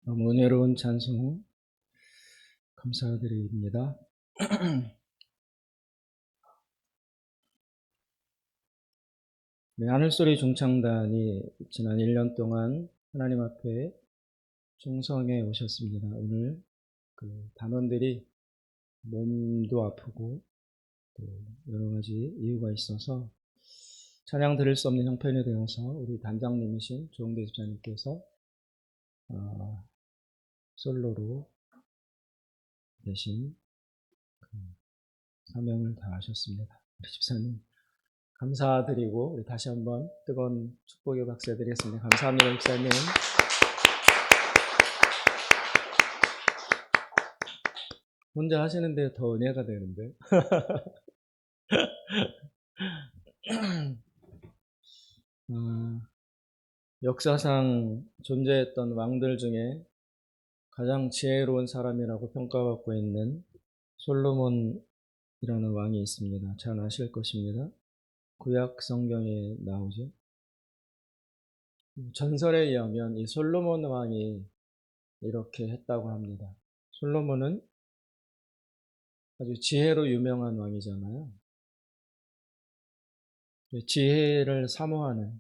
너무 은혜로운 찬송 감사드립니다. 네, 하늘소리 중창단이 지난 1년 동안 하나님 앞에 충성해 오셨습니다. 오늘 그 단원들이 몸도 아프고 또 여러 가지 이유가 있어서 찬양 드릴 수 없는 형편이 되어서 우리 단장님이신 조홍대 집사님께서 솔로로 대신 사명을 다하셨습니다. 우리 집사님 감사드리고 우리 다시 한번 뜨거운 축복의 박수 드리겠습니다. 감사합니다, 목사님. 혼자 하시는데 더 은혜가 되는데. 역사상 존재했던 왕들 중에 가장 지혜로운 사람이라고 평가받고 있는 솔로몬이라는 왕이 있습니다. 잘 아실 것입니다. 구약 성경에 나오죠. 전설에 의하면 이 솔로몬 왕이 이렇게 했다고 합니다. 솔로몬은 아주 지혜로 유명한 왕이잖아요. 지혜를 사모하는,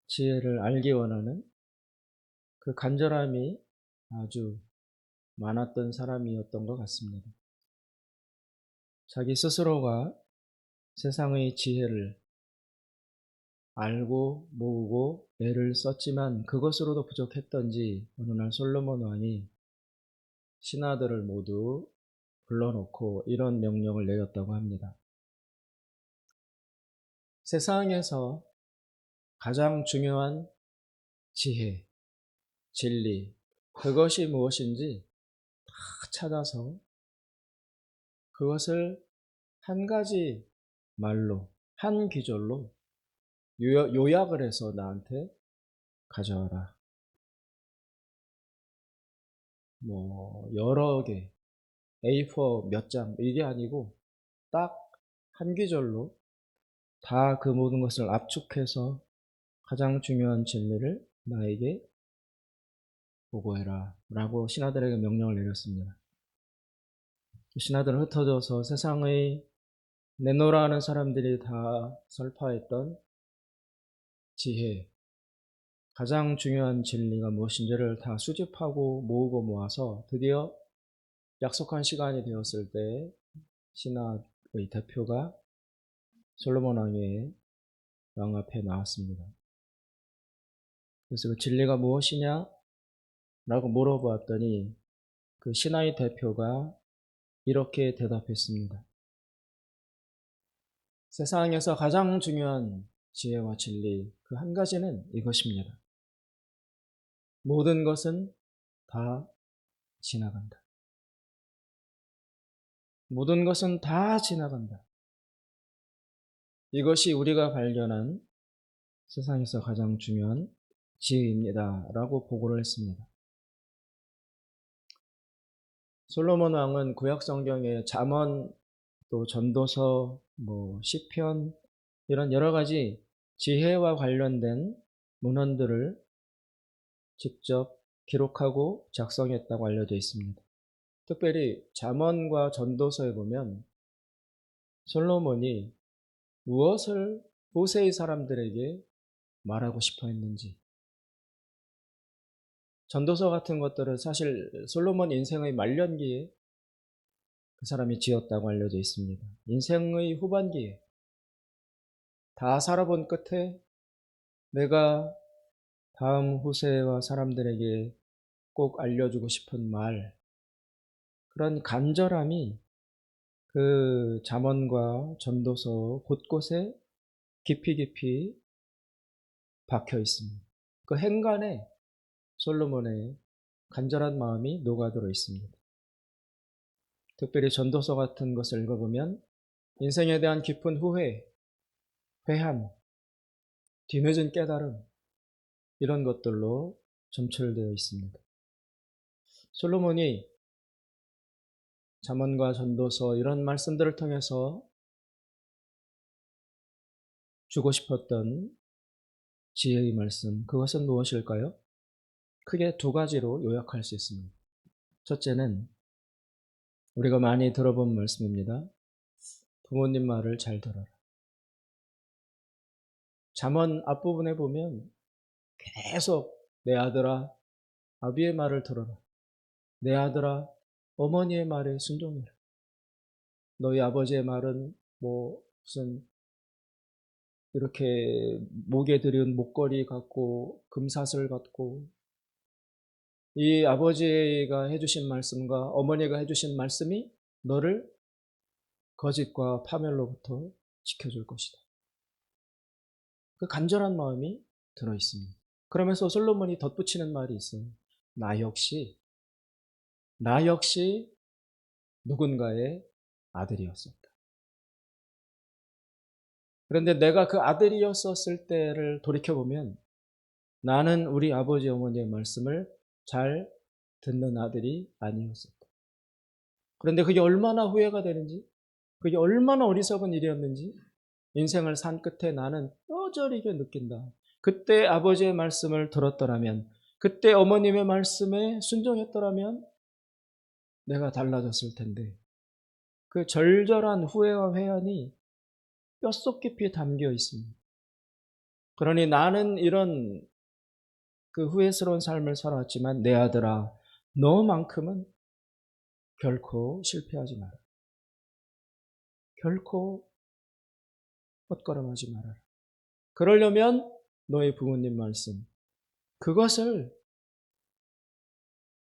지혜를 알기 원하는 그 간절함이 아주 많았던 사람이었던 것 같습니다. 자기 스스로가 세상의 지혜를 알고 모으고 애를 썼지만 그것으로도 부족했던지 어느 날 솔로몬 왕이 신하들을 모두 불러놓고 이런 명령을 내렸다고 합니다. 세상에서 가장 중요한 지혜, 진리, 그것이 무엇인지 다 찾아서 그것을 한 가지 말로, 한 귀절로 요약을 해서 나한테 가져와라. 여러 개, A4 몇 장, 이게 아니고 딱 한 귀절로 다 그 모든 것을 압축해서 가장 중요한 진리를 나에게 보고해라 라고 신하들에게 명령을 내렸습니다. 신하들은 흩어져서 세상의 내노라 하는 사람들이 다 설파했던 지혜, 가장 중요한 진리가 무엇인지를 다 수집하고 모으고 모아서 드디어 약속한 시간이 되었을 때 신하의 대표가 솔로몬 왕 앞에 나왔습니다. 그래서 그 진리가 무엇이냐? 라고 물어보았더니 그 신하의 대표가 이렇게 대답했습니다. 세상에서 가장 중요한 지혜와 진리 그 한 가지는 이것입니다. 모든 것은 다 지나간다. 모든 것은 다 지나간다. 이것이 우리가 발견한 세상에서 가장 중요한 지혜입니다. 라고 보고를 했습니다. 솔로몬 왕은 구약 성경에 잠언, 또 전도서, 시편 이런 여러 가지 지혜와 관련된 문헌들을 직접 기록하고 작성했다고 알려져 있습니다. 특별히 잠언과 전도서에 보면 솔로몬이 무엇을 후세의 사람들에게 말하고 싶어 했는지, 전도서 같은 것들은 사실 솔로몬 인생의 말년기에 그 사람이 지었다고 알려져 있습니다. 인생의 후반기에 다 살아본 끝에 내가 다음 후세와 사람들에게 꼭 알려주고 싶은 말, 그런 간절함이 그 잠언과 전도서 곳곳에 깊이 박혀 있습니다. 그 행간에 솔로몬의 간절한 마음이 녹아들어 있습니다. 특별히 전도서 같은 것을 읽어보면 인생에 대한 깊은 후회, 회한, 뒤늦은 깨달음 이런 것들로 점철되어 있습니다. 솔로몬이 잠언과 전도서 이런 말씀들을 통해서 주고 싶었던 지혜의 말씀, 그것은 무엇일까요? 크게 두 가지로 요약할 수 있습니다. 첫째는 우리가 많이 들어본 말씀입니다. 부모님 말을 잘 들어라. 잠언 앞부분에 보면 계속 내 아들아 아비의 말을 들어라. 내 아들아 어머니의 말에 순종해라. 너희 아버지의 말은 뭐 무슨 이렇게 목에 들인 목걸이 같고 금사슬 같고, 이 아버지가 해주신 말씀과 어머니가 해주신 말씀이 너를 거짓과 파멸로부터 지켜줄 것이다. 그 간절한 마음이 들어 있습니다. 그러면서 솔로몬이 덧붙이는 말이 있어요. 나 역시 누군가의 아들이었었다. 그런데 내가 그 아들이었었을 때를 돌이켜보면 나는 우리 아버지 어머니의 말씀을 잘 듣는 아들이 아니었었다. 그런데 그게 얼마나 후회가 되는지, 그게 얼마나 어리석은 일이었는지 인생을 산 끝에 나는 뼈저리게 느낀다. 그때 아버지의 말씀을 들었더라면, 그때 어머님의 말씀에 순종했더라면 내가 달라졌을 텐데, 그 절절한 후회와 회한이 뼛속 깊이 담겨 있습니다. 그러니 나는 이런 그 후회스러운 삶을 살았지만 내 아들아, 너만큼은 결코 실패하지 마라. 결코 헛걸음하지 말아라. 그러려면 너의 부모님 말씀, 그것을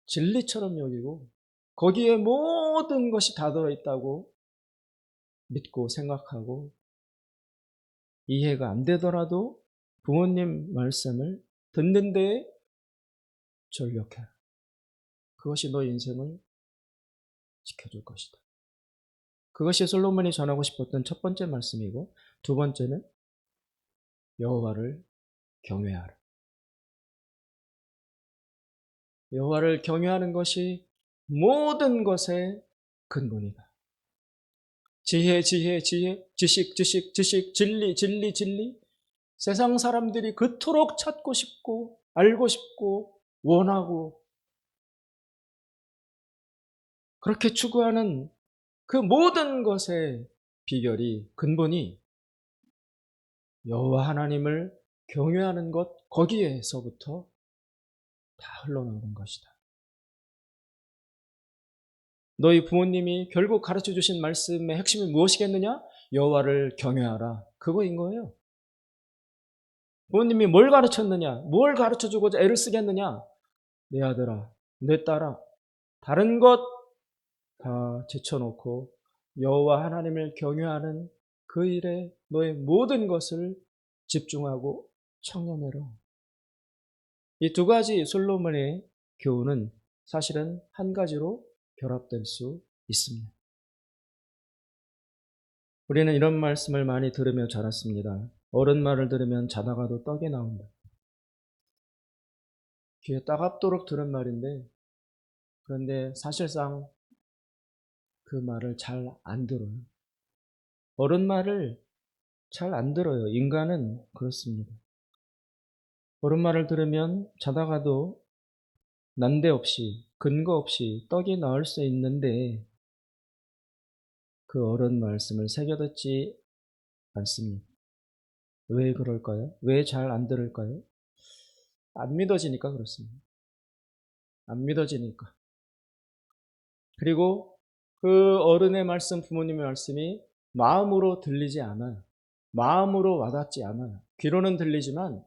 진리처럼 여기고 거기에 모든 것이 다 들어있다고 믿고 생각하고, 이해가 안 되더라도 부모님 말씀을 듣는 데에 전력해라. 그것이 너의 인생을 지켜줄 것이다. 그것이 솔로몬이 전하고 싶었던 첫 번째 말씀이고, 두 번째는 여호와를 경외하라. 여호와를 경외하는 것이 모든 것의 근본이다. 지혜, 지식, 진리. 세상 사람들이 그토록 찾고 싶고 알고 싶고 원하고 그렇게 추구하는 그 모든 것의 비결이, 근본이 여호와 하나님을 경외하는 것, 거기에서부터 다 흘러나오는 것이다. 너희 부모님이 결국 가르쳐 주신 말씀의 핵심이 무엇이겠느냐? 여호와를 경외하라. 그거인 거예요. 부모님이 뭘 가르쳤느냐? 뭘 가르쳐 주고자 애를 쓰겠느냐? 내 아들아, 내 딸아, 다른 것 다 제쳐놓고 여호와 하나님을 경외하는 그 일에 너의 모든 것을 집중하고 청렴해라. 이 두 가지 솔로몬의 교훈은 사실은 한 가지로 결합될 수 있습니다. 우리는 이런 말씀을 많이 들으며 자랐습니다. 어른 말을 들으면 자다가도 떡이 나온다. 귀에 따갑도록 들은 말인데, 그런데 사실상 그 말을 잘 안 들어요. 어른 말을 잘 안 들어요. 인간은 그렇습니다. 어른 말을 들으면 자다가도 난데없이, 근거 없이 떡이 나올 수 있는데 그 어른 말씀을 새겨듣지 않습니다. 왜 그럴까요? 왜 잘 안 들을까요? 안 믿어지니까 그렇습니다. 안 믿어지니까. 그리고 그 어른의 말씀, 부모님의 말씀이 마음으로 들리지 않아요. 마음으로 와닿지 않아요. 귀로는 들리지만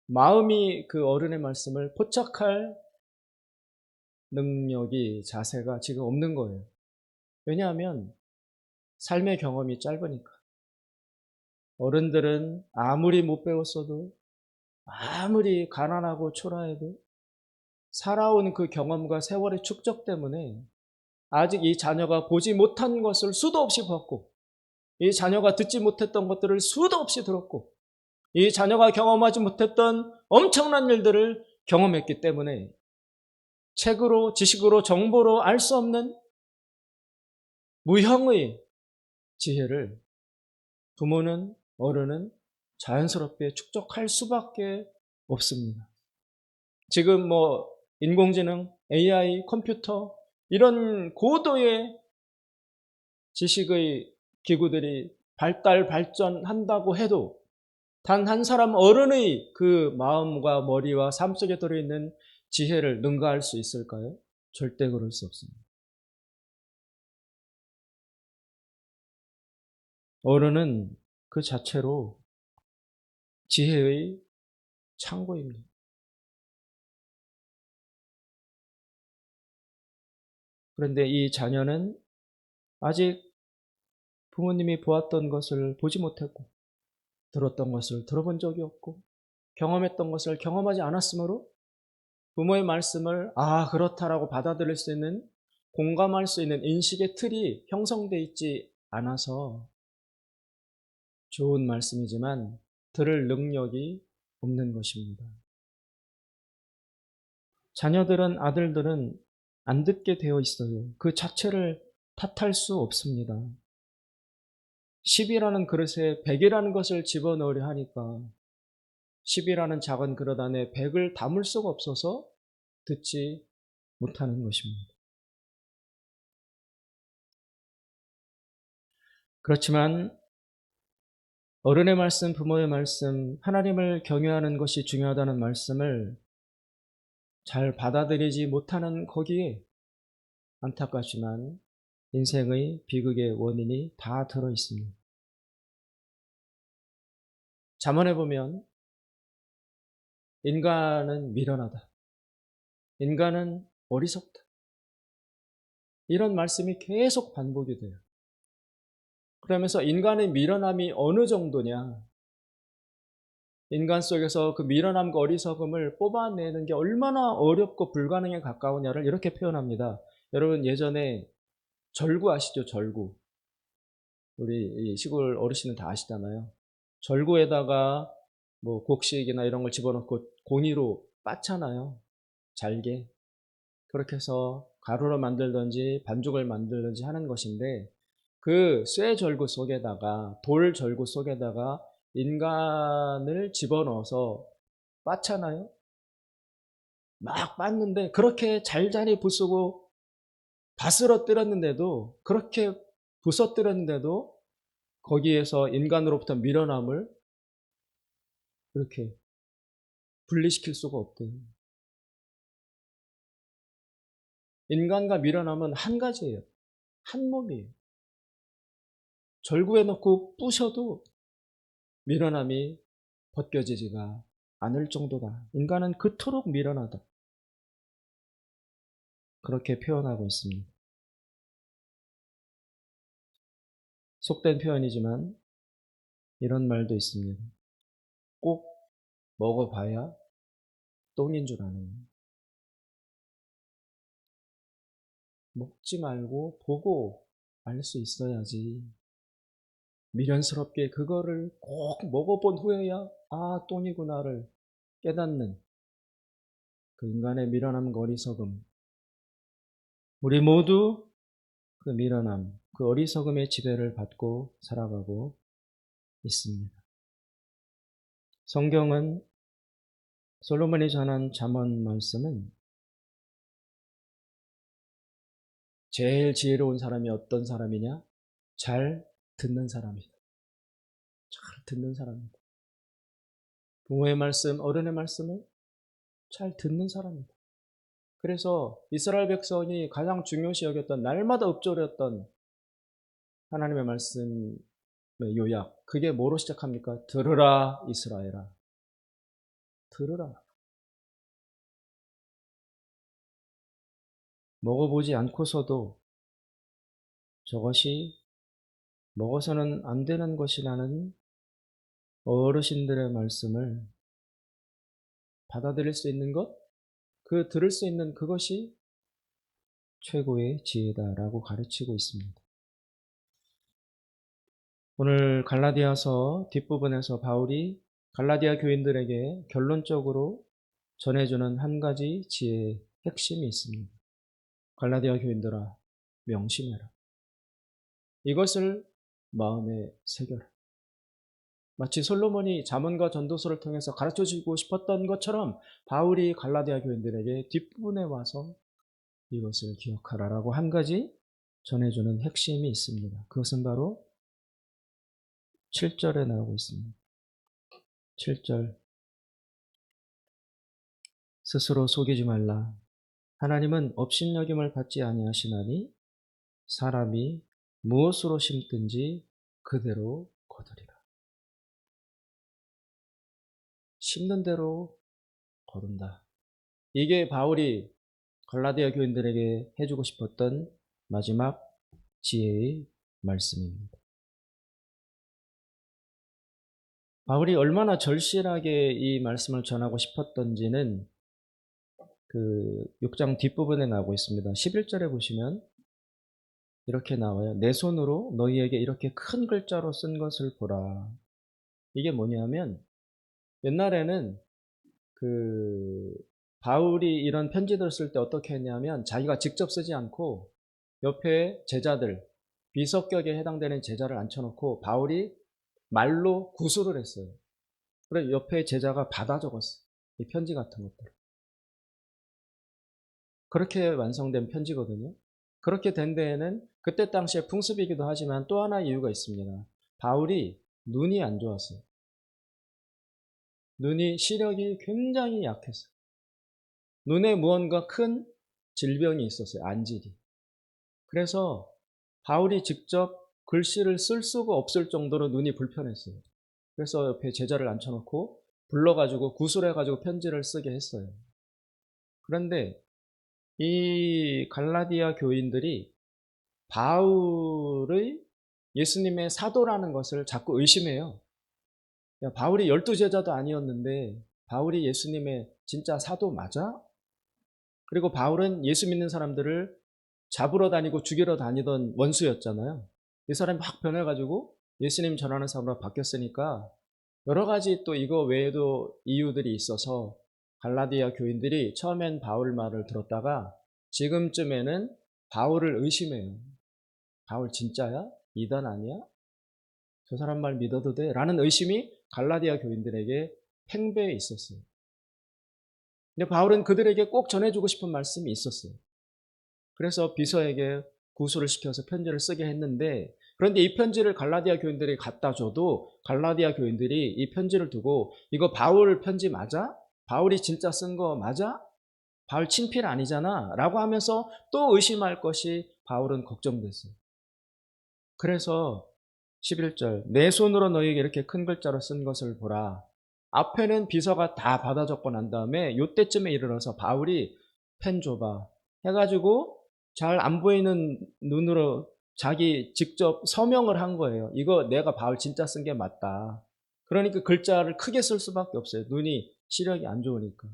마음이 그 어른의 말씀을 포착할 능력이, 자세가 지금 없는 거예요. 왜냐하면 삶의 경험이 짧으니까. 어른들은 아무리 못 배웠어도, 아무리 가난하고 초라해도 살아온 그 경험과 세월의 축적 때문에 아직 이 자녀가 보지 못한 것을 수도 없이 봤고, 이 자녀가 듣지 못했던 것들을 수도 없이 들었고, 이 자녀가 경험하지 못했던 엄청난 일들을 경험했기 때문에 책으로, 지식으로, 정보로 알 수 없는 무형의 지혜를 부모는, 어른은 자연스럽게 축적할 수밖에 없습니다. 지금 인공지능, AI, 컴퓨터 이런 고도의 지식의 기구들이 발전한다고 해도 단 한 사람 어른의 그 마음과 머리와 삶 속에 들어있는 지혜를 능가할 수 있을까요? 절대 그럴 수 없습니다. 어른은 그 자체로 지혜의 창고입니다. 그런데 이 자녀는 아직 부모님이 보았던 것을 보지 못했고, 들었던 것을 들어본 적이 없고, 경험했던 것을 경험하지 않았으므로 부모의 말씀을 그렇다라고 받아들일 수 있는, 공감할 수 있는 인식의 틀이 형성되어 있지 않아서 좋은 말씀이지만 들을 능력이 없는 것입니다. 자녀들은, 아들들은 안 듣게 되어 있어요. 그 자체를 탓할 수 없습니다. 10이라는 그릇에 100이라는 것을 집어넣으려 하니까 10이라는 작은 그릇 안에 100을 담을 수가 없어서 듣지 못하는 것입니다. 그렇지만 어른의 말씀, 부모의 말씀, 하나님을 경외하는 것이 중요하다는 말씀을 잘 받아들이지 못하는 거기에 안타깝지만 인생의 비극의 원인이 다 들어 있습니다. 잠언에 보면 인간은 미련하다, 인간은 어리석다, 이런 말씀이 계속 반복이 돼요. 그러면서 인간의 미련함이 어느 정도냐, 인간 속에서 그 미련함과 어리석음을 뽑아내는 게 얼마나 어렵고 불가능에 가까우냐를 이렇게 표현합니다. 여러분 예전에 절구 아시죠? 절구. 우리 시골 어르신은 다 아시잖아요. 절구에다가 뭐 곡식이나 이런 걸 집어넣고 고니로 빻잖아요. 잘게. 그렇게 해서 가루로 만들든지 반죽을 만들든지 하는 것인데, 그 쇠 절구 속에다가, 돌 절구 속에다가 인간을 집어넣어서 빻잖아요. 막 빻는데 그렇게 잘잘이 부수고 바스러뜨렸는데도, 그렇게 부서뜨렸는데도 거기에서 인간으로부터 미련함을 이렇게 분리시킬 수가 없대요. 인간과 미련함은 한 가지예요. 한 몸이에요. 절구에 넣고 부셔도 미련함이 벗겨지지가 않을 정도다. 인간은 그토록 미련하다. 그렇게 표현하고 있습니다. 속된 표현이지만 이런 말도 있습니다. 꼭 먹어봐야 똥인 줄 아는. 먹지 말고 보고 알 수 있어야지. 미련스럽게 그거를 꼭 먹어본 후에야 똥이구나를 깨닫는 그 인간의 미련함과 어리석음. 우리 모두 그 미련함, 그 어리석음의 지배를 받고 살아가고 있습니다. 성경은, 솔로몬이 전한 잠언 말씀은 제일 지혜로운 사람이 어떤 사람이냐? 잘 듣는 사람이다. 잘 듣는 사람이다. 부모의 말씀, 어른의 말씀을 잘 듣는 사람이다. 그래서 이스라엘 백성이 가장 중요시 여겼던, 날마다 읊조렸던 하나님의 말씀의 요약, 그게 뭐로 시작합니까? 들으라 이스라엘아. 들으라. 먹어보지 않고서도 저것이 먹어서는 안 되는 것이라는 어르신들의 말씀을 받아들일 수 있는 것, 그 들을 수 있는 그것이 최고의 지혜다라고 가르치고 있습니다. 오늘 갈라디아서 뒷부분에서 바울이 갈라디아 교인들에게 결론적으로 전해주는 한 가지 지혜의 핵심이 있습니다. 갈라디아 교인들아, 명심해라. 이것을 마음에 새겨라. 마치 솔로몬이 잠언과 전도서를 통해서 가르쳐주고 싶었던 것처럼 바울이 갈라디아 교인들에게 뒷부분에 와서 이것을 기억하라라고 한 가지 전해주는 핵심이 있습니다. 그것은 바로 7절에 나오고 있습니다. 7절, 스스로 속이지 말라. 하나님은 업신여김을 받지 아니하시나니 사람이 무엇으로 심든지 그대로 거두리라. 심는 대로 거둔다. 이게 바울이 갈라디아 교인들에게 해주고 싶었던 마지막 지혜의 말씀입니다. 바울이 얼마나 절실하게 이 말씀을 전하고 싶었던지는 그 6장 뒷부분에 나오고 있습니다. 11절에 보시면 이렇게 나와요. 내 손으로 너희에게 이렇게 큰 글자로 쓴 것을 보라. 이게 뭐냐면 옛날에는 그 바울이 이런 편지들을 쓸 때 어떻게 했냐면 자기가 직접 쓰지 않고 옆에 제자들, 비석격에 해당되는 제자를 앉혀놓고 바울이 말로 구술을 했어요. 그래 옆에 제자가 받아 적었어요. 이 편지 같은 것들. 그렇게 완성된 편지거든요. 그렇게 된 데에는 그때 당시에 풍습이기도 하지만 또 하나 이유가 있습니다. 바울이 눈이 안 좋았어요. 눈이 시력이 굉장히 약했어요. 눈에 무언가 큰 질병이 있었어요. 안질이. 그래서 바울이 직접 글씨를 쓸 수가 없을 정도로 눈이 불편했어요. 그래서 옆에 제자를 앉혀놓고 불러가지고 구술해가지고 편지를 쓰게 했어요. 그런데 이 갈라디아 교인들이 바울의 예수님의 사도라는 것을 자꾸 의심해요. 야, 바울이 12제자도 아니었는데 바울이 예수님의 진짜 사도 맞아? 그리고 바울은 예수 믿는 사람들을 잡으러 다니고 죽이러 다니던 원수였잖아요. 이 사람이 확 변해가지고 예수님 전하는 사람으로 바뀌었으니까 여러 가지 또 이거 외에도 이유들이 있어서 갈라디아 교인들이 처음엔 바울 말을 들었다가 지금쯤에는 바울을 의심해요. 바울 진짜야? 이단 아니야? 저 사람 말 믿어도 돼? 라는 의심이 갈라디아 교인들에게 팽배해 있었어요. 근데 바울은 그들에게 꼭 전해주고 싶은 말씀이 있었어요. 그래서 비서에게 구술을 시켜서 편지를 쓰게 했는데 그런데 이 편지를 갈라디아 교인들이 갖다 줘도 갈라디아 교인들이 이 편지를 두고 이거 바울 편지 맞아? 바울이 진짜 쓴 거 맞아? 바울 친필 아니잖아? 라고 하면서 또 의심할 것이 바울은 걱정됐어요. 그래서 11절 내 손으로 너희에게 이렇게 큰 글자로 쓴 것을 보라. 앞에는 비서가 다 받아 적고 난 다음에 요때쯤에 이르러서 바울이 펜 줘봐 해가지고 잘 안 보이는 눈으로 자기 직접 서명을 한 거예요. 이거 내가 바울 진짜 쓴 게 맞다. 그러니까 글자를 크게 쓸 수밖에 없어요. 눈이 시력이 안 좋으니까.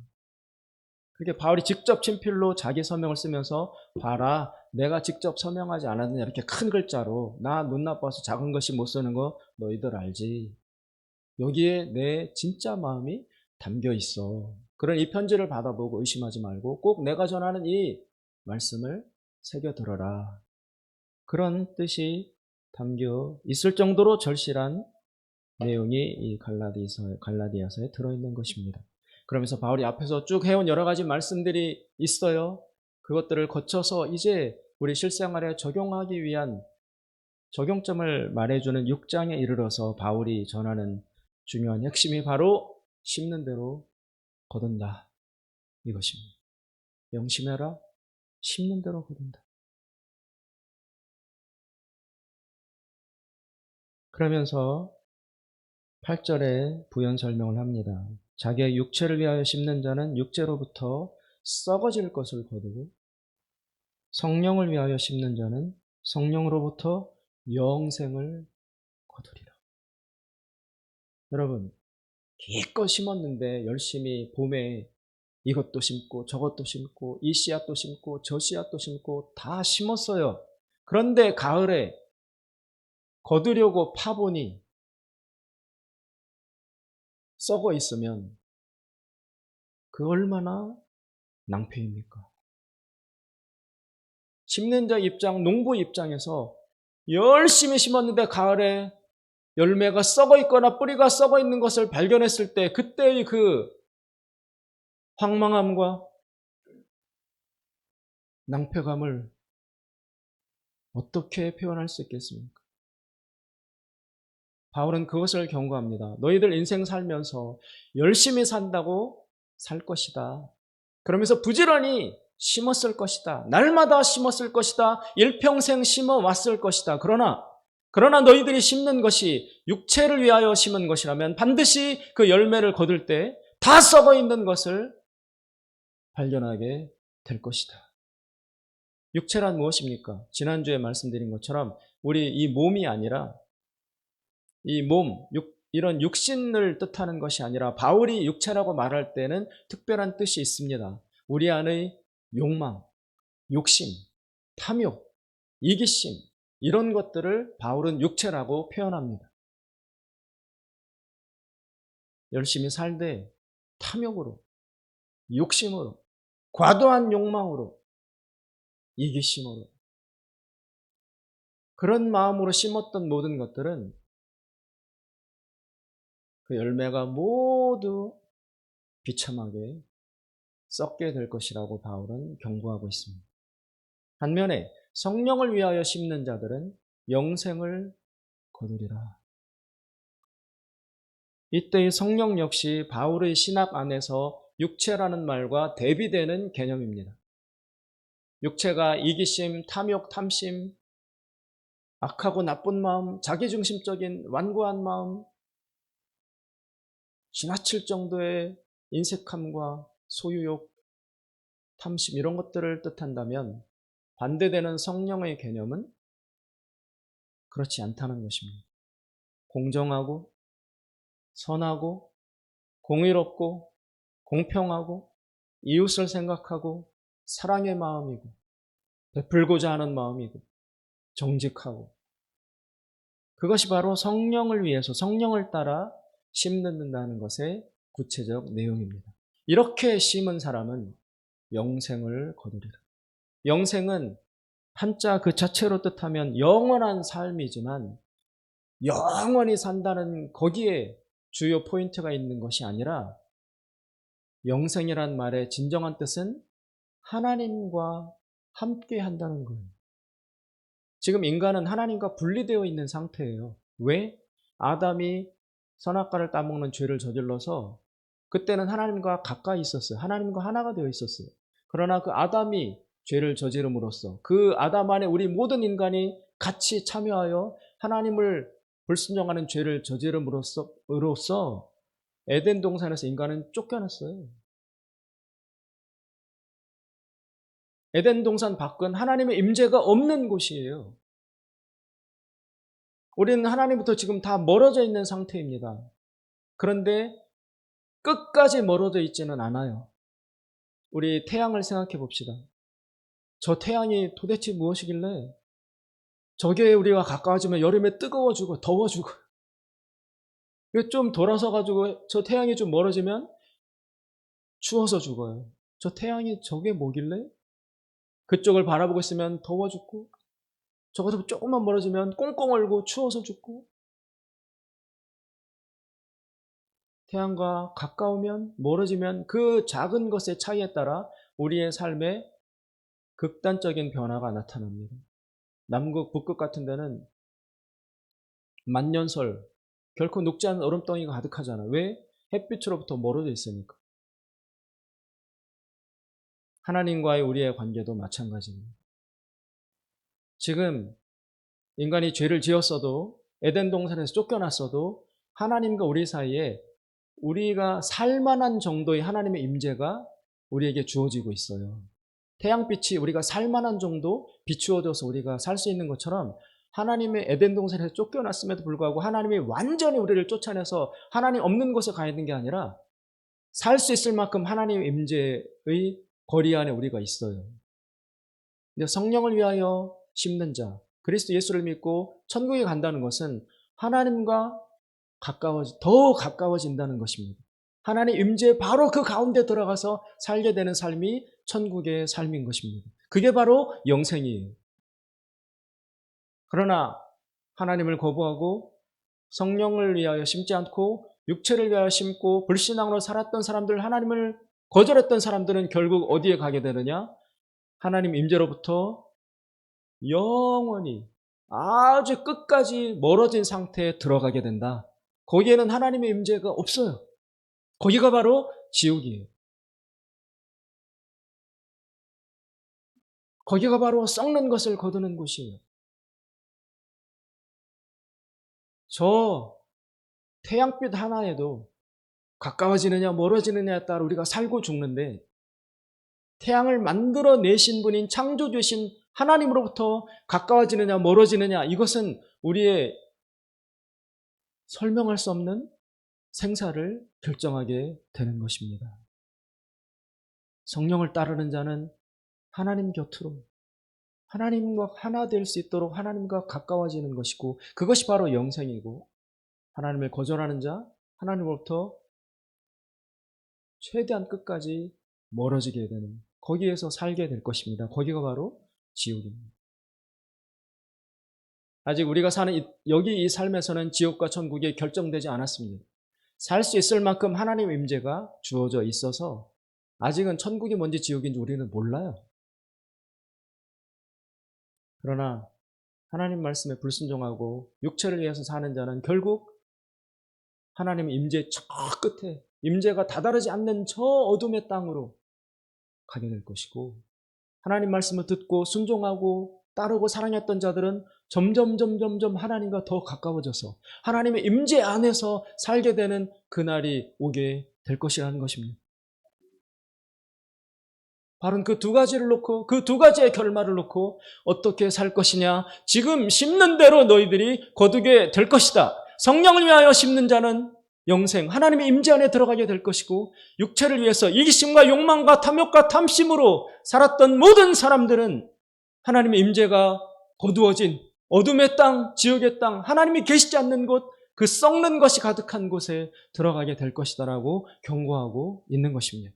그렇게 바울이 직접 친필로 자기 서명을 쓰면서 봐라 내가 직접 서명하지 않았느냐 이렇게 큰 글자로 나 눈 나빠서 작은 것이 못 쓰는 거 너희들 알지. 여기에 내 진짜 마음이 담겨 있어. 그런 이 편지를 받아보고 의심하지 말고 꼭 내가 전하는 이 말씀을 새겨 들어라. 그런 뜻이 담겨 있을 정도로 절실한 내용이 이 갈라디아서에 들어있는 것입니다. 그러면서 바울이 앞에서 쭉 해온 여러 가지 말씀들이 있어요. 그것들을 거쳐서 이제 우리 실생활에 적용하기 위한 적용점을 말해주는 6장에 이르러서 바울이 전하는 중요한 핵심이 바로 심는 대로 거둔다. 이것입니다. 명심해라. 심는 대로 거둔다. 그러면서 8절에 부연 설명을 합니다. 자기의 육체를 위하여 심는 자는 육체로부터 썩어질 것을 거두고 성령을 위하여 심는 자는 성령으로부터 영생을 거두리라. 여러분 기껏 심었는데 열심히 봄에 이것도 심고 저것도 심고 이 씨앗도 심고 저 씨앗도 심고 다 심었어요. 그런데 가을에 거두려고 파보니 썩어 있으면 그 얼마나 낭패입니까? 심는 자 입장, 농부 입장에서 열심히 심었는데 가을에 열매가 썩어 있거나 뿌리가 썩어 있는 것을 발견했을 때 그때의 그 황망함과 낭패감을 어떻게 표현할 수 있겠습니까? 바울은 그것을 경고합니다. 너희들 인생 살면서 열심히 산다고 살 것이다. 그러면서 부지런히 심었을 것이다. 날마다 심었을 것이다. 일평생 심어왔을 것이다. 그러나 너희들이 심는 것이 육체를 위하여 심은 것이라면 반드시 그 열매를 거둘 때 다 썩어 있는 것을 발견하게 될 것이다. 육체란 무엇입니까? 지난주에 말씀드린 것처럼 우리 이 몸이 아니라 이 몸, 이런 육신을 뜻하는 것이 아니라 바울이 육체라고 말할 때는 특별한 뜻이 있습니다. 우리 안의 욕망, 욕심, 탐욕, 이기심 이런 것들을 바울은 육체라고 표현합니다. 열심히 살되 탐욕으로, 욕심으로, 과도한 욕망으로, 이기심으로 그런 마음으로 심었던 모든 것들은 그 열매가 모두 비참하게 썩게 될 것이라고 바울은 경고하고 있습니다. 반면에 성령을 위하여 심는 자들은 영생을 거두리라. 이때의 성령 역시 바울의 신학 안에서 육체라는 말과 대비되는 개념입니다. 육체가 이기심, 탐욕, 탐심, 악하고 나쁜 마음, 자기중심적인 완고한 마음, 지나칠 정도의 인색함과 소유욕, 탐심 이런 것들을 뜻한다면 반대되는 성령의 개념은 그렇지 않다는 것입니다. 공정하고 선하고 공의롭고 공평하고 이웃을 생각하고 사랑의 마음이고 베풀고자 하는 마음이고 정직하고 그것이 바로 성령을 위해서 성령을 따라 심는다는 것의 구체적 내용입니다. 이렇게 심은 사람은 영생을 거두리라. 영생은 한자 그 자체로 뜻하면 영원한 삶이지만 영원히 산다는 거기에 주요 포인트가 있는 것이 아니라 영생이란 말의 진정한 뜻은 하나님과 함께 한다는 거예요. 지금 인간은 하나님과 분리되어 있는 상태예요. 왜? 아담이 선악과를 따먹는 죄를 저질러서 그때는 하나님과 가까이 있었어요. 하나님과 하나가 되어 있었어요. 그러나 그 아담이 죄를 저지름으로써 그 아담 안에 우리 모든 인간이 같이 참여하여 하나님을 불순종하는 죄를 저지름으로써 에덴 동산에서 인간은 쫓겨났어요. 에덴 동산 밖은 하나님의 임재가 없는 곳이에요. 우리는 하나님부터 지금 다 멀어져 있는 상태입니다. 그런데 끝까지 멀어져 있지는 않아요. 우리 태양을 생각해 봅시다. 저 태양이 도대체 무엇이길래 저게 우리가 가까워지면 여름에 뜨거워지고 더워지고 좀 돌아서 가지고 저 태양이 좀 멀어지면 추워서 죽어요. 저 태양이 저게 뭐길래 그쪽을 바라보고 있으면 더워 죽고 저것도 조금만 멀어지면 꽁꽁 얼고 추워서 죽고 태양과 가까우면 멀어지면 그 작은 것의 차이에 따라 우리의 삶에 극단적인 변화가 나타납니다. 남극, 북극 같은 데는 만년설, 결코 녹지 않은 얼음덩이가 가득하잖아. 왜? 햇빛으로부터 멀어져 있으니까. 하나님과의 우리의 관계도 마찬가지입니다. 지금 인간이 죄를 지었어도 에덴 동산에서 쫓겨났어도 하나님과 우리 사이에 우리가 살만한 정도의 하나님의 임재가 우리에게 주어지고 있어요. 태양빛이 우리가 살만한 정도 비추어져서 우리가 살 수 있는 것처럼 하나님의 에덴 동산에서 쫓겨났음에도 불구하고 하나님이 완전히 우리를 쫓아내서 하나님 없는 곳에 가 있는 게 아니라 살 수 있을 만큼 하나님의 임재의 거리 안에 우리가 있어요. 근데 성령을 위하여 심는 자, 그리스도 예수를 믿고 천국에 간다는 것은 하나님과 더 가까워진다는 것입니다. 하나님 임재 바로 그 가운데 들어가서 살게 되는 삶이 천국의 삶인 것입니다. 그게 바로 영생이에요. 그러나 하나님을 거부하고 성령을 위하여 심지 않고 육체를 위하여 심고 불신앙으로 살았던 사람들, 하나님을 거절했던 사람들은 결국 어디에 가게 되느냐? 하나님 임재로부터 영원히 아주 끝까지 멀어진 상태에 들어가게 된다. 거기에는 하나님의 임재가 없어요. 거기가 바로 지옥이에요. 거기가 바로 썩는 것을 거두는 곳이에요. 저 태양빛 하나에도 가까워지느냐 멀어지느냐에 따라 우리가 살고 죽는데, 태양을 만들어내신 분인 창조주신 하나님으로부터 가까워지느냐 멀어지느냐, 이것은 우리의 설명할 수 없는 생사를 결정하게 되는 것입니다. 성령을 따르는 자는 하나님 곁으로, 하나님과 하나 될 수 있도록 하나님과 가까워지는 것이고, 그것이 바로 영생이고, 하나님을 거절하는 자, 하나님으로부터 최대한 끝까지 멀어지게 되는, 거기에서 살게 될 것입니다. 거기가 바로 지옥입니다. 아직 우리가 사는 여기 이 삶에서는 지옥과 천국이 결정되지 않았습니다. 살 수 있을 만큼 하나님의 임재가 주어져 있어서 아직은 천국이 뭔지 지옥인지 우리는 몰라요. 그러나 하나님 말씀에 불순종하고 육체를 위해서 사는 자는 결국 하나님의 임재 저 끝에, 임재가 다다르지 않는 저 어둠의 땅으로 가게 될 것이고, 하나님 말씀을 듣고 순종하고 따르고 사랑했던 자들은 점점 하나님과 더 가까워져서 하나님의 임재 안에서 살게 되는 그날이 오게 될 것이라는 것입니다. 바로 그 두 가지를 놓고, 그 두 가지의 결말을 놓고 어떻게 살 것이냐, 지금 심는 대로 너희들이 거두게 될 것이다. 성령을 위하여 심는 자는 영생, 하나님의 임재 안에 들어가게 될 것이고, 육체를 위해서 이기심과 욕망과 탐욕과 탐심으로 살았던 모든 사람들은 하나님의 임재가 거두어진 어둠의 땅, 지옥의 땅, 하나님이 계시지 않는 곳, 그 썩는 것이 가득한 곳에 들어가게 될 것이다라고 경고하고 있는 것입니다.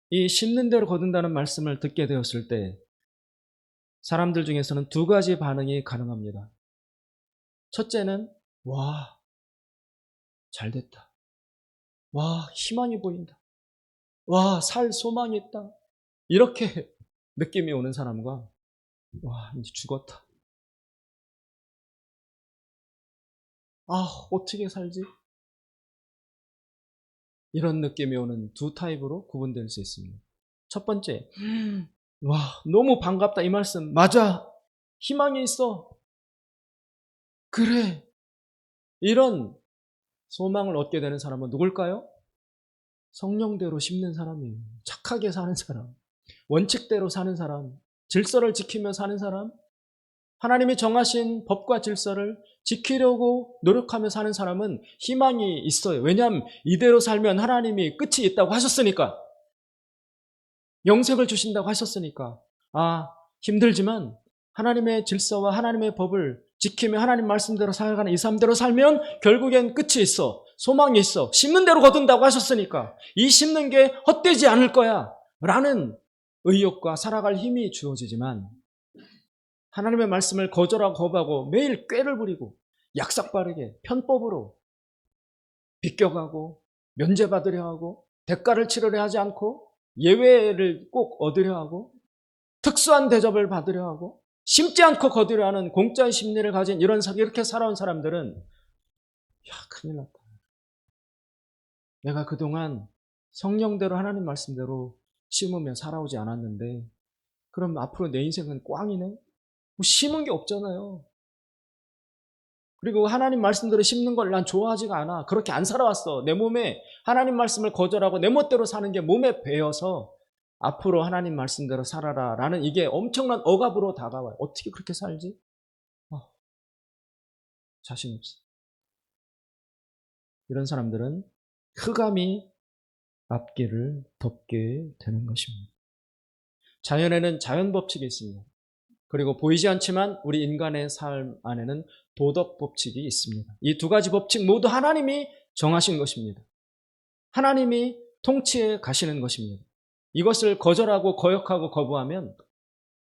이 심는 대로 거둔다는 말씀을 듣게 되었을 때 사람들 중에서는 두 가지 반응이 가능합니다. 첫째는 와, 잘됐다. 와, 희망이 보인다. 와, 살 소망이 있다. 이렇게 느낌이 오는 사람과, 와, 이제 죽었다. 아, 어떻게 살지? 이런 느낌이 오는 두 타입으로 구분될 수 있습니다. 첫 번째, 와, 너무 반갑다. 이 말씀 맞아. 희망이 있어. 그래. 이런 소망을 얻게 되는 사람은 누굴까요? 성령대로 심는 사람이에요. 착하게 사는 사람, 원칙대로 사는 사람, 질서를 지키며 사는 사람, 하나님이 정하신 법과 질서를 지키려고 노력하며 사는 사람은 희망이 있어요. 왜냐하면 이대로 살면 하나님이 끝이 있다고 하셨으니까, 영생을 주신다고 하셨으니까. 아, 힘들지만 하나님의 질서와 하나님의 법을 지키며 하나님 말씀대로 살아가는 이 삶대로 살면 결국엔 끝이 있어. 소망이 있어. 심는 대로 거둔다고 하셨으니까 이 심는 게 헛되지 않을 거야 라는 의욕과 살아갈 힘이 주어지지만, 하나님의 말씀을 거절하고 거부하고 매일 꾀를 부리고 약삭빠르게 편법으로 비껴가고 면제받으려 하고 대가를 치르려 하지 않고 예외를 꼭 얻으려 하고 특수한 대접을 받으려 하고 심지 않고 거두려 하는 공짜의 심리를 가진 이렇게 살아온 사람들은, 야, 큰일 났다. 내가 그동안 성령대로 하나님 말씀대로 심으며 살아오지 않았는데 그럼 앞으로 내 인생은 꽝이네? 뭐 심은 게 없잖아요. 그리고 하나님 말씀대로 심는 걸 난 좋아하지가 않아. 그렇게 안 살아왔어. 내 몸에 하나님 말씀을 거절하고 내 멋대로 사는 게 몸에 배어서 앞으로 하나님 말씀대로 살아라 라는 이게 엄청난 억압으로 다가와요. 어떻게 그렇게 살지? 자신 없어. 이런 사람들은 흑암이 앞길을 덮게 되는 것입니다. 자연에는 자연 법칙이 있습니다. 그리고 보이지 않지만 우리 인간의 삶 안에는 도덕 법칙이 있습니다. 이 두 가지 법칙 모두 하나님이 정하신 것입니다. 하나님이 통치해 가시는 것입니다. 이것을 거절하고 거역하고 거부하면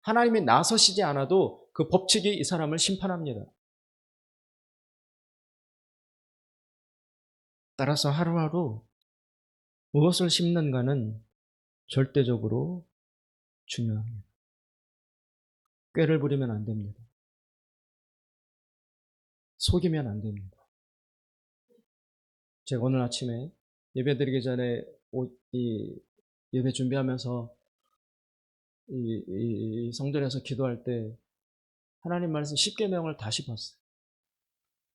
하나님이 나서시지 않아도 그 법칙이 이 사람을 심판합니다. 따라서 하루하루 무엇을 심는가는 절대적으로 중요합니다. 꾀를 부리면 안 됩니다. 속이면 안 됩니다. 제가 오늘 아침에 예배드리기 전에 예배 준비하면서 이 성전에서 기도할 때 하나님 말씀 10계명을 다시 봤어요.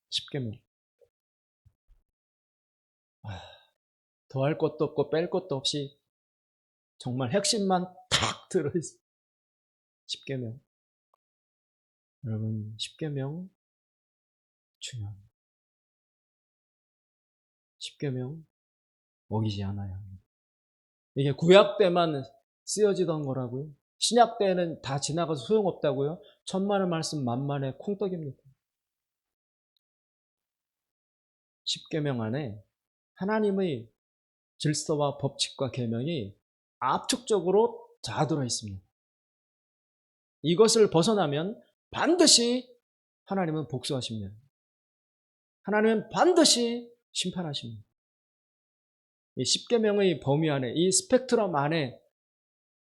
10계명. 더할 것도 없고 뺄 것도 없이 정말 핵심만 탁 들어있어요. 10계명. 여러분 10계명 중요합니다. 10계명 어기지 않아야 합니다. 이게 구약 때만 쓰여지던 거라고요. 신약 때는 다 지나가서 소용없다고요. 천만의 말씀 만만의 콩떡입니다. 10계명 안에 하나님의 질서와 법칙과 계명이 압축적으로 다 들어있습니다. 이것을 벗어나면 반드시 하나님은 복수하십니다. 하나님은 반드시 심판하십니다. 이 10계명의 범위 안에, 이 스펙트럼 안에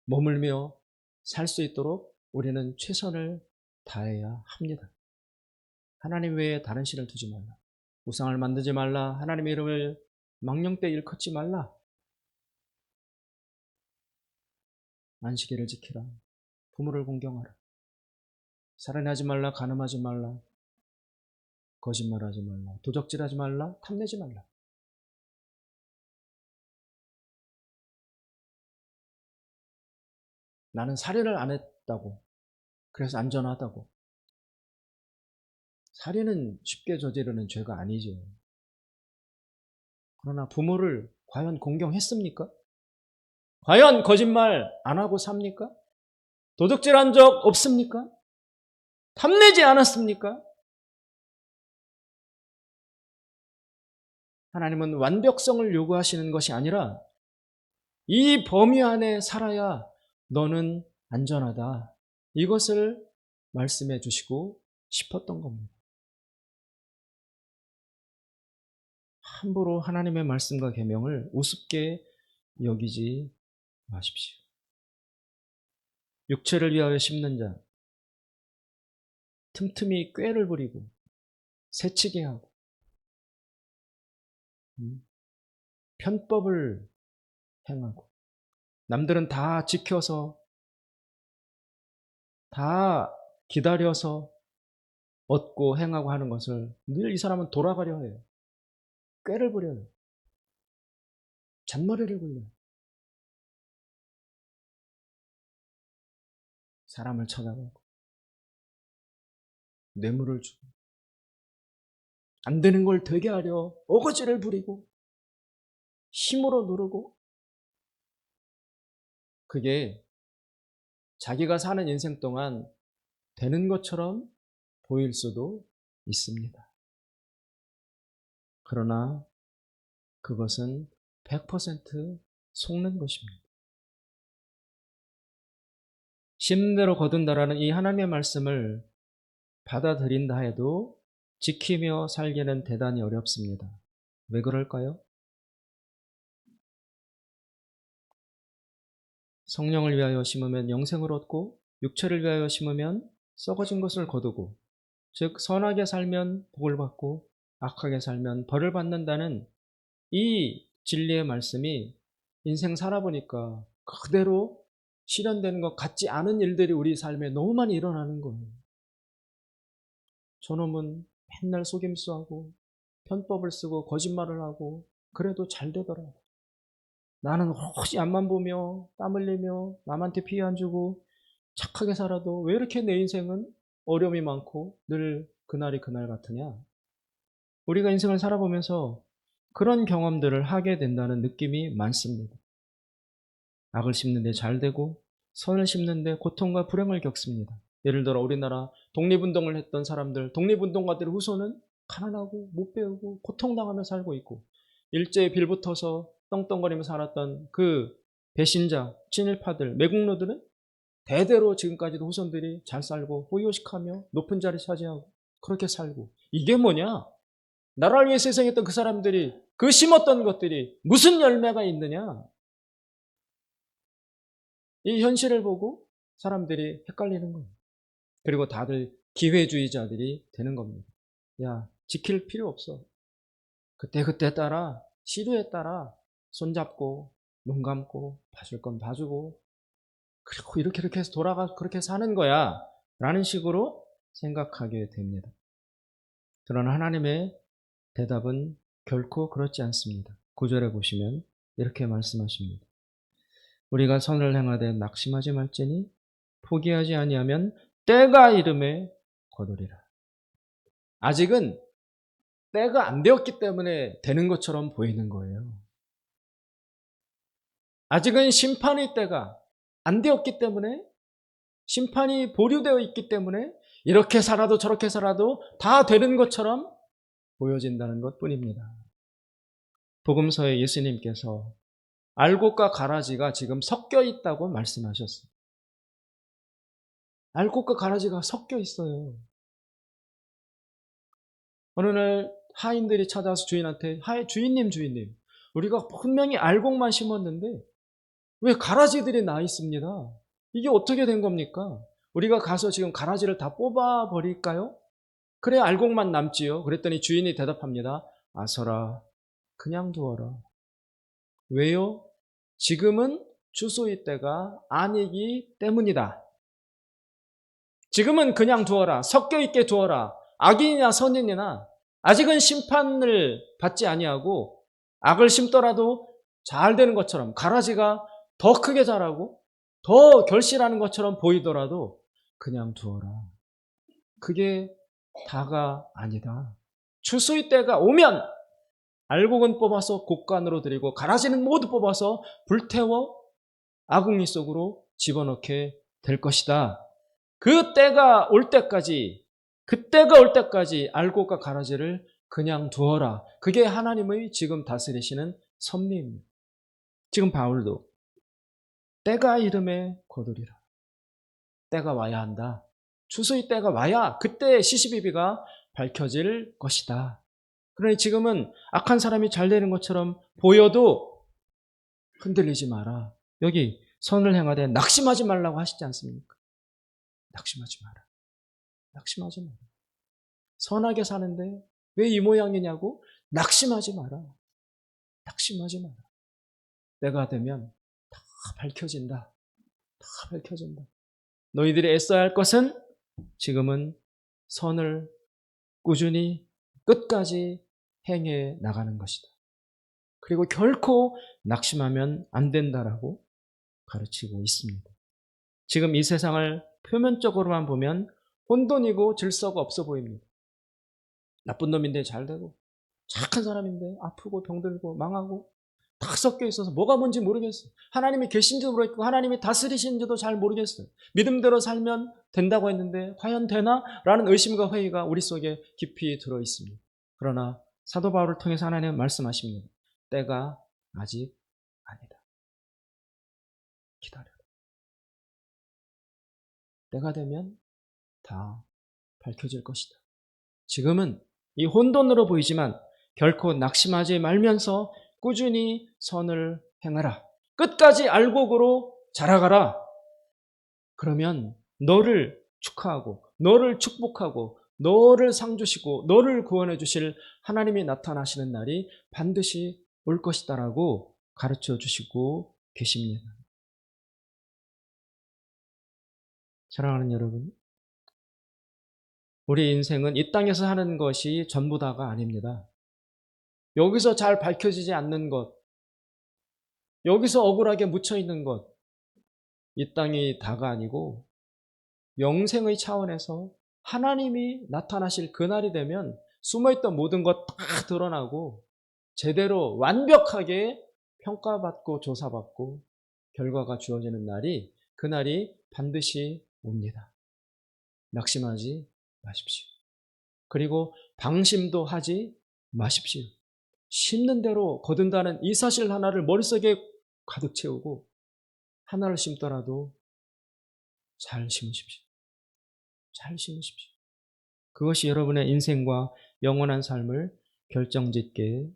머물며 살 수 있도록 우리는 최선을 다해야 합니다. 하나님 외에 다른 신을 두지 말라. 우상을 만들지 말라. 하나님의 이름을 망령되이 일컫지 말라. 안식일을 지키라. 부모를 공경하라. 살인하지 말라. 간음하지 말라. 거짓말하지 말라. 도적질하지 말라. 탐내지 말라. 나는 살인을 안 했다고. 그래서 안전하다고. 살인은 쉽게 저지르는 죄가 아니죠. 그러나 부모를 과연 공경했습니까? 과연 거짓말 안 하고 삽니까? 도둑질한 적 없습니까? 탐내지 않았습니까? 하나님은 완벽성을 요구하시는 것이 아니라 이 범위 안에 살아야 너는 안전하다. 이것을 말씀해 주시고 싶었던 겁니다. 함부로 하나님의 말씀과 계명을 우습게 여기지 마십시오. 육체를 위하여 심는 자, 틈틈이 꾀를 부리고 새치게 하고 편법을 행하고 남들은 다 지켜서 다 기다려서 얻고 행하고 하는 것을 늘 이 사람은 돌아가려 해요. 꾀를 부려요. 잔머리를 굴려요. 사람을 쳐다보고 뇌물을 주고 안 되는 걸 되게 하려 어거지를 부리고 힘으로 누르고 그게 자기가 사는 인생 동안 되는 것처럼 보일 수도 있습니다. 그러나 그것은 100% 속는 것입니다. 심는 대로 거둔다라는 이 하나님의 말씀을 받아들인다 해도 지키며 살기는 대단히 어렵습니다. 왜 그럴까요? 성령을 위하여 심으면 영생을 얻고 육체를 위하여 심으면 썩어진 것을 거두고 즉 선하게 살면 복을 받고 악하게 살면 벌을 받는다는 이 진리의 말씀이 인생 살아보니까 그대로 실현되는 것 같지 않은 일들이 우리 삶에 너무 많이 일어나는 거예요. 저놈은 맨날 속임수하고 편법을 쓰고 거짓말을 하고 그래도 잘 되더라고. 나는 오직 앞만 보며 땀 흘리며 남한테 피해 안 주고 착하게 살아도 왜 이렇게 내 인생은 어려움이 많고 늘 그날이 그날 같으냐. 우리가 인생을 살아보면서 그런 경험들을 하게 된다는 느낌이 많습니다. 악을 심는데 잘 되고 선을 심는데 고통과 불행을 겪습니다. 예를 들어 우리나라 독립운동을 했던 사람들, 독립운동가들의 후손은 가난하고 못 배우고 고통당하며 살고 있고 일제에 빌붙어서 떵떵거리며 살았던 그 배신자, 친일파들, 매국노들은 대대로 지금까지도 후손들이 잘 살고 호의호식하며 높은 자리 차지하고 그렇게 살고, 이게 뭐냐? 나라를 위해서 희생했던 그 사람들이, 그 심었던 것들이 무슨 열매가 있느냐? 이 현실을 보고 사람들이 헷갈리는 거예요. 그리고 다들 기회주의자들이 되는 겁니다. 야, 지킬 필요 없어. 그때그때 따라, 시류에 따라 손잡고 눈 감고 봐줄 건 봐주고, 그리고 이렇게 해서 돌아가 그렇게 사는 거야 라는 식으로 생각하게 됩니다. 그러나 하나님의 대답은 결코 그렇지 않습니다. 9절에 보시면 이렇게 말씀하십니다. 우리가 선을 행하되 낙심하지 말지니 포기하지 아니하면 때가 이름에 거두리라. 아직은 때가 안 되었기 때문에 되는 것처럼 보이는 거예요. 아직은 심판의 때가 안 되었기 때문에, 심판이 보류되어 있기 때문에 이렇게 살아도 저렇게 살아도 다 되는 것처럼 보여진다는 것뿐입니다. 복음서에 예수님께서 알곡과 가라지가 지금 섞여 있다고 말씀하셨어요. 알곡과 가라지가 섞여 있어요. 어느 날 하인들이 찾아와서 주인한테, 주인님, 우리가 분명히 알곡만 심었는데 왜 가라지들이 나 있습니다. 이게 어떻게 된 겁니까? 우리가 가서 지금 가라지를 다 뽑아버릴까요? 그래야 알곡만 남지요. 그랬더니 주인이 대답합니다. 아서라, 그냥 두어라. 왜요? 지금은 추수의 때가 아니기 때문이다. 지금은 그냥 두어라. 섞여 있게 두어라. 악인이나 선인이나 아직은 심판을 받지 아니하고 악을 심더라도 잘 되는 것처럼, 가라지가 더 크게 자라고 더 결실하는 것처럼 보이더라도 그냥 두어라. 그게 다가 아니다. 추수의 때가 오면 알곡은 뽑아서 곡간으로 들이고 가라지는 모두 뽑아서 불태워 아궁이 속으로 집어넣게 될 것이다. 그때가 올 때까지 알곡과 가라지를 그냥 두어라. 그게 하나님의 지금 다스리시는 섭리입니다. 지금 바울도 때가 이름에 거두리라. 때가 와야 한다. 추수의 때가 와야 그때 시시비비가 밝혀질 것이다. 그러니 지금은 악한 사람이 잘 되는 것처럼 보여도 흔들리지 마라. 여기 선을 행하되 낙심하지 말라고 하시지 않습니까? 낙심하지 마라. 낙심하지 마라. 선하게 사는데 왜 이 모양이냐고? 낙심하지 마라. 낙심하지 마라. 때가 되면 다 밝혀진다. 다 밝혀진다. 너희들이 애써야 할 것은 지금은 선을 꾸준히 끝까지 행해 나가는 것이다. 그리고 결코 낙심하면 안 된다라고 가르치고 있습니다. 지금 이 세상을 표면적으로만 보면 혼돈이고 질서가 없어 보입니다. 나쁜 놈인데 잘 되고, 착한 사람인데 아프고 병들고 망하고 다 섞여 있어서 뭐가 뭔지 모르겠어요. 하나님이 계신지도 모르겠고 하나님이 다스리시는지도 잘 모르겠어요. 믿음대로 살면 된다고 했는데 과연 되나? 라는 의심과 회의가 우리 속에 깊이 들어 있습니다. 그러나 사도 바울을 통해서 하나님은 말씀하십니다. 때가 아직 아니다. 기다려라. 때가 되면 다 밝혀질 것이다. 지금은 이 혼돈으로 보이지만 결코 낙심하지 말면서 꾸준히 선을 행하라. 끝까지 알곡으로 자라가라. 그러면 너를 축하하고 너를 축복하고 너를 상 주시고 너를 구원해 주실 하나님이 나타나시는 날이 반드시 올 것이다라고 가르쳐 주시고 계십니다. 사랑하는 여러분, 우리 인생은 이 땅에서 하는 것이 전부 다가 아닙니다. 여기서 잘 밝혀지지 않는 것, 여기서 억울하게 묻혀있는 것, 이 땅이 다가 아니고 영생의 차원에서 하나님이 나타나실 그날이 되면 숨어있던 모든 것 다 드러나고 제대로 완벽하게 평가받고 조사받고 결과가 주어지는 날이, 그날이 반드시 옵니다. 낙심하지 마십시오. 그리고 방심도 하지 마십시오. 심는 대로 거둔다는 이 사실 하나를 머릿속에 가득 채우고 하나를 심더라도 잘 심으십시오. 잘 심으십시오. 그것이 여러분의 인생과 영원한 삶을 결정짓게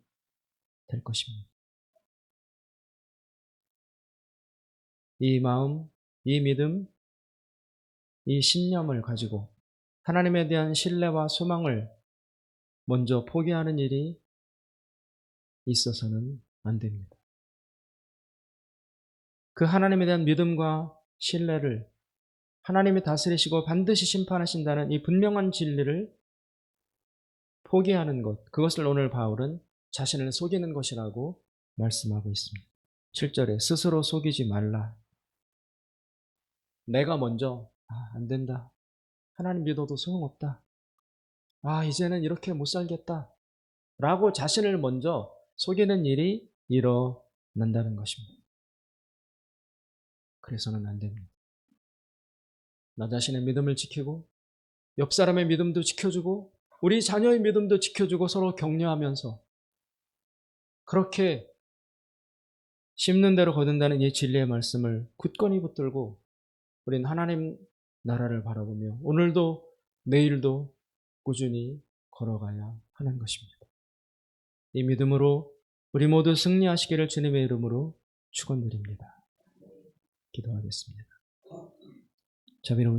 될 것입니다. 이 마음, 이 믿음, 이 신념을 가지고 하나님에 대한 신뢰와 소망을 먼저 포기하는 일이 있어서는 안 됩니다. 그 하나님에 대한 믿음과 신뢰를 하나님이 다스리시고 반드시 심판하신다는 이 분명한 진리를 포기하는 것, 그것을 오늘 바울은 자신을 속이는 것이라고 말씀하고 있습니다. 7절에 스스로 속이지 말라. 내가 먼저 안 된다. 하나님 믿어도 소용없다. 이제는 이렇게 못 살겠다. 라고 자신을 먼저 속이는 일이 일어난다는 것입니다. 그래서는 안 됩니다. 나 자신의 믿음을 지키고 옆 사람의 믿음도 지켜주고 우리 자녀의 믿음도 지켜주고 서로 격려하면서 그렇게 심는 대로 거둔다는 이 진리의 말씀을 굳건히 붙들고 우린 하나님 나라를 바라보며 오늘도 내일도 꾸준히 걸어가야 하는 것입니다. 이 믿음으로 우리 모두 승리하시기를 주님의 이름으로 축원드립니다. 기도하겠습니다. 자비로운